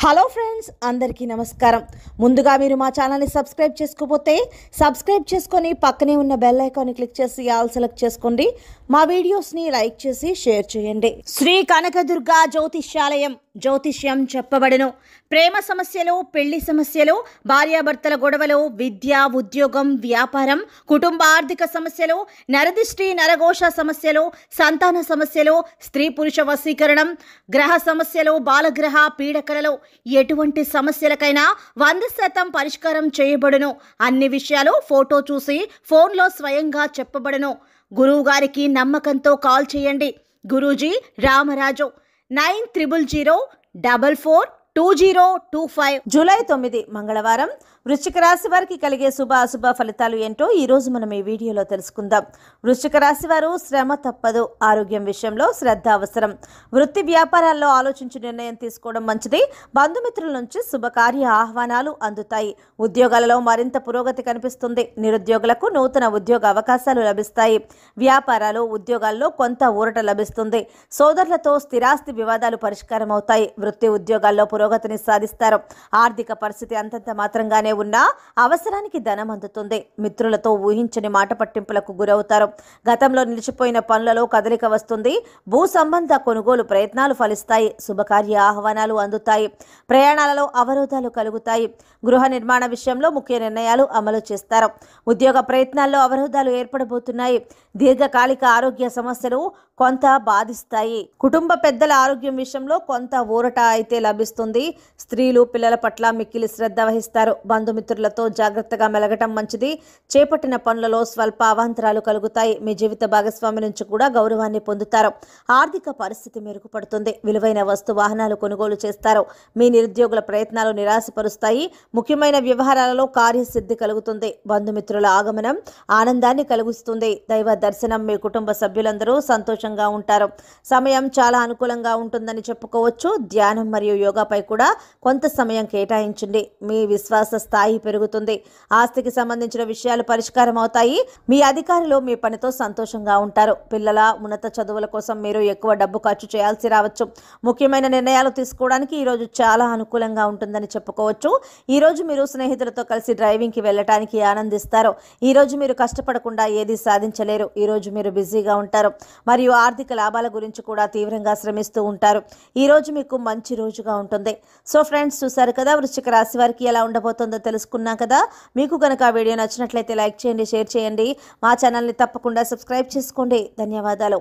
Hello friends, అందరికీ నమస్కారం. ముందుగా మీరు మా ఛానల్ని సబ్స్క్రైబ్ చేసుకోకపోతే సబ్స్క్రైబ్ చేసుకొని పక్కనే ఉన్న బెల్ ఐకాన్ని క్లిక్ చేసి ఆల్ సెలెక్ట్ చేసుకోండి. మా వీడియోస్ని లైక్ చేసి షేర్ చేయండి. శ్రీ కనకదుర్గ జ్యోతిష్యాలయం. జ్యోతిష్యం చెప్పబడును. ప్రేమ సమస్యలు, పెళ్లి సమస్యలు, భార్యాభర్తల గొడవలు, విద్య, ఉద్యోగం, వ్యాపారం, కుటుంబ ఆర్థిక సమస్యలు, నరదిష్టి, నరఘోష సమస్యలు, సంతాన సమస్యలు, స్త్రీ పురుష వశీకరణం, గ్రహ సమస్యలు, బాలగ్రహ పీడకలలో ఎటువంటి సమస్యలకైనా 100% పరిష్కారం చేయబడును. అన్ని విషయాలు ఫోటో చూసి ఫోన్లో స్వయంగా చెప్పబడును. గురువు గారికి నమ్మకంతో కాల్ చేయండి. గురూజీ రామరాజు 9000442025. జూలై 9 మంగళవారం. వృశ్చిక రాశి వారికి కలిగే శుభ అశుభ ఫలితాలు ఏంటో ఈ రోజు మనం ఈ వీడియోలో తెలుసుకుందాం. వృశ్చిక రాశి వారు శ్రమ తప్పదు. ఆరోగ్యం విషయంలో శ్రద్ధ అవసరం. వృత్తి వ్యాపారాల్లో ఆలోచించి నిర్ణయం తీసుకోవడం మంచిది. బంధుమిత్రుల నుంచి శుభకార్య ఆహ్వానాలు అందుతాయి. ఉద్యోగాలలో మరింత పురోగతి కనిపిస్తుంది. నిరుద్యోగులకు నూతన ఉద్యోగ అవకాశాలు లభిస్తాయి. వ్యాపారాలు, ఉద్యోగాల్లో కొంత ఊరట లభిస్తుంది. సోదరులతో స్థిరాస్తి వివాదాలు పరిష్కారం అవుతాయి. వృత్తి ఉద్యోగాల్లో పురోగతిని సాధిస్తారు. ఆర్థిక పరిస్థితి అంతంత మాత్రంగానే ఉన్నా అవసరానికి ధనం అందుతుంది. మిత్రులతో ఊహించని మాట పట్టింపులకు గురవుతారు. గతంలో నిలిచిపోయిన పనులలో కదలిక వస్తుంది. భూ సంబంధ కొనుగోలు ప్రయత్నాలు ఫలిస్తాయి. శుభకార్య ఆహ్వానాలు అందుతాయి. ప్రయాణాలలో అవరోధాలు కలుగుతాయి. గృహ నిర్మాణ విషయంలో ముఖ్య నిర్ణయాలు అమలు చేస్తారు. ఉద్యోగ ప్రయత్నాల్లో అవరోధాలు ఏర్పడబోతున్నాయి. దీర్ఘకాలిక ఆరోగ్య సమస్యలు కొంత బాధిస్తాయి. కుటుంబ పెద్దల ఆరోగ్యం విషయంలో కొంత ఊరట అయితే లభిస్తుంది. స్త్రీలు పిల్లల పట్ల మిక్కిలి శ్రద్ధ వహిస్తారు. బంధుమిత్రులతో జాగ్రత్తగా మెలగటం మంచిది. చేపట్టిన పనులలో స్వల్ప అవాంతరాలు కలుగుతాయి. మీ జీవిత భాగస్వామి నుంచి కూడా గౌరవాన్ని పొందుతారు. ఆర్థిక పరిస్థితి మెరుగుపడుతుంది. విలువైన వస్తు వాహనాలు కొనుగోలు చేస్తారు. మీ నిరుద్యోగుల ప్రయత్నాలు నిరాశపరుస్తాయి. ముఖ్యమైన వ్యవహారాలలో కార్యసిద్ధి కలుగుతుంది. బంధుమిత్రుల ఆగమనం ఆనందాన్ని కలిగిస్తుంది. దైవ దర్శనం. మీ కుటుంబ సభ్యులందరూ సంతోషంగా ఉంటారు. సమయం చాలా అనుకూలంగా ఉంటుందని చెప్పుకోవచ్చు. ధ్యానం మరియు యోగాపై కూడా కొంత సమయం కేటాయించండి. మీ విశ్వాస స్థాయి పెరుగుతుంది. ఆస్తికి సంబంధించిన విషయాలు పరిష్కారం అవుతాయి. మీ అధికారులు మీ పనితో సంతోషంగా ఉంటారు. పిల్లల ఉన్నత చదువుల కోసం మీరు ఎక్కువ డబ్బు ఖర్చు చేయాల్సి రావచ్చు. ముఖ్యమైన నిర్ణయాలు తీసుకోవడానికి ఈ రోజు చాలా అనుకూలంగా ఉంటుందని చెప్పుకోవచ్చు. ఈ రోజు మీరు స్నేహితులతో కలిసి డ్రైవింగ్ కి వెళ్ళటానికి ఆనందిస్తారు. ఈ రోజు మీరు కష్టపడకుండా ఏది సాధించలేరు. ఈ రోజు మీరు బిజీగా ఉంటారు మరియు ఆర్థిక లాభాల గురించి కూడా తీవ్రంగా శ్రమిస్తూ ఉంటారు. ఈ రోజు మీకు మంచి రోజుగా ఉంటుంది. సో ఫ్రెండ్స్, చూసారు కదా వృశ్చిక రాశి వారికి ఎలా ఉండబోతుందో తెలుసుకున్నాం కదా. మీకు కనుక ఆ వీడియో నచ్చినట్లయితే లైక్ చేయండి, షేర్ చేయండి. మా ఛానల్ని తప్పకుండా సబ్స్క్రైబ్ చేసుకోండి. ధన్యవాదాలు.